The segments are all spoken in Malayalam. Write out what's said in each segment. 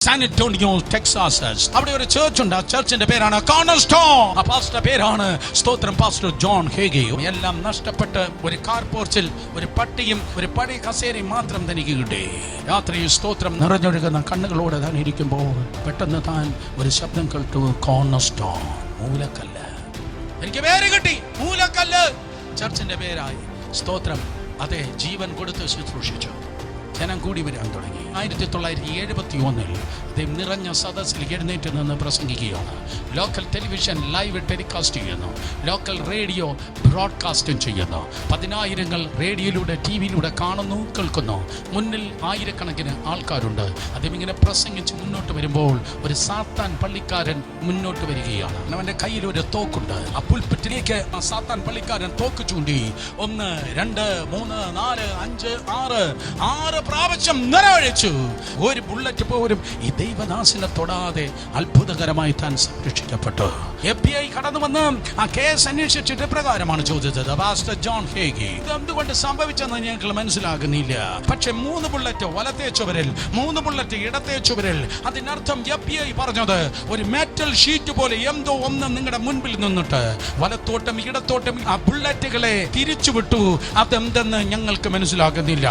San Antonio Texas. അവിടെ ഒരു ചർച്ച് ഉണ്ട്. ആ ചർച്ചിന്റെ പേരാണ് കോർണർസ്റ്റോൺ. ആ പാസ്റ്ററുടെ പേരാണ് സ്തോത്രം പാസ്റ്റർ ജോൺ ഹേഗി. എല്ലാം നഷ്ടപ്പെട്ട് ഒരു കാർ പോർച്ചിൽ ഒരു പട്ടിയും ഒരു പഴയ കസേരയും മാത്രം തനിക്ക് കിട്ടി. രാത്രിയിൽ സ്തോത്രം നിറഞ്ഞൊഴുകുന്ന കണ്ണുകളോടെ താൻ ഇരിക്കുമ്പോൾ പെട്ടെന്ന് താൻ ഒരു ശബ്ദം കേട്ടു, കോർണർസ്റ്റോൺ, മൂലക്കല്ല്. എനിക്ക് പേര് കിട്ടി, മൂലക്കല്ല്. ചർച്ചിന്റെ പേരായി. സ്തോത്രം. അതെ, ജീവൻ കൊടുത്ത് ശുശ്രൂഷിച്ചു. ജനം കൂടി വരാൻ തുടങ്ങി. 1971 അദ്ദേഹം നിറഞ്ഞ സദസ്സിൽ എഴുന്നേറ്റ് നിന്ന് പ്രസംഗിക്കുകയാണ്. ലോക്കൽ ടെലിവിഷൻ ലൈവ് ടെലികാസ്റ്റ് ചെയ്യുന്നു. ലോക്കൽ റേഡിയോ ബ്രോഡ്കാസ്റ്റും ചെയ്യുന്നു. 10,000 റേഡിയോയിലൂടെ ടി വിയിലൂടെ കാണുന്നു, കേൾക്കുന്നു. മുന്നിൽ ആയിരക്കണക്കിന് ആൾക്കാരുണ്ട്. അദ്ദേഹം ഇങ്ങനെ പ്രസംഗിച്ച് മുന്നോട്ട് വരുമ്പോൾ ഒരു സാത്താൻ പള്ളിക്കാരൻ മുന്നോട്ട് വരികയാണ്. അവന്റെ കയ്യിൽ ഒരു തോക്കുണ്ട്. ആ പുൽപ്പറ്റിലേക്ക് ആ സാത്താൻ പള്ളിക്കാരൻ തോക്ക് ചൂണ്ടി 1, 2, 3, 4, 5, 6 പ്രാവശ്യം നിറയൊഴിച്ചു. ഒരു ബുള്ളറ്റ് പോലും ഈ ദൈവദാസനെ തൊടാതെ അത്ഭുതകരമായി താൻ സംരക്ഷിക്കപ്പെട്ടു. FBI കടന്നു വന്ന് ആ കേസ് അന്വേഷിച്ചിട്ട് പ്രകാരമാണ് ചോദിച്ചത്, പാസ്റ്റർ ജോൺ ഹേഗി, ഇത് എന്തുകൊണ്ട് സംഭവിച്ചെന്ന് ഞങ്ങൾക്ക് മനസ്സിലാകുന്നില്ല. പക്ഷെ 3 ബുള്ളറ്റ് വലത്തേ ചുവരിൽ, 3 ബുള്ളറ്റ് ഇടത്തേ ചുവരിൽ. അതിനർത്ഥം FBI പറഞ്ഞത് ഒരു മെറ്റൽ ഷീറ്റ് പോലെ എന്തോ ഒന്ന് നിങ്ങളുടെ മുൻപിൽ നിന്നിട്ട് വലത്തോട്ടും ഇടത്തോട്ടും ആ ബുള്ളറ്റുകളെ തിരിച്ചുവിട്ടു. അതെന്തെന്ന് ഞങ്ങൾക്ക് മനസ്സിലാകുന്നില്ല.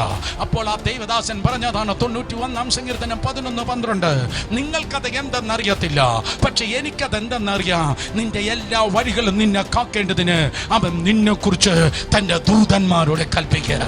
അപ്പോൾ ആ ദൈവദാസൻ പറഞ്ഞതാണ് 91 സങ്കീർത്തനം 11:12. നിങ്ങൾക്കത് എന്തെന്നറിയത്തില്ല, പക്ഷെ എനിക്കത് എന്തെന്നറിയാം. നിന്റെ എല്ലാ വഴികളും നിന്നെ കാക്കേണ്ടതിന് അവൻ നിന്നെ കുറിച്ച് തന്റെ ദൂതന്മാരോട് കൽപ്പിക്കുക.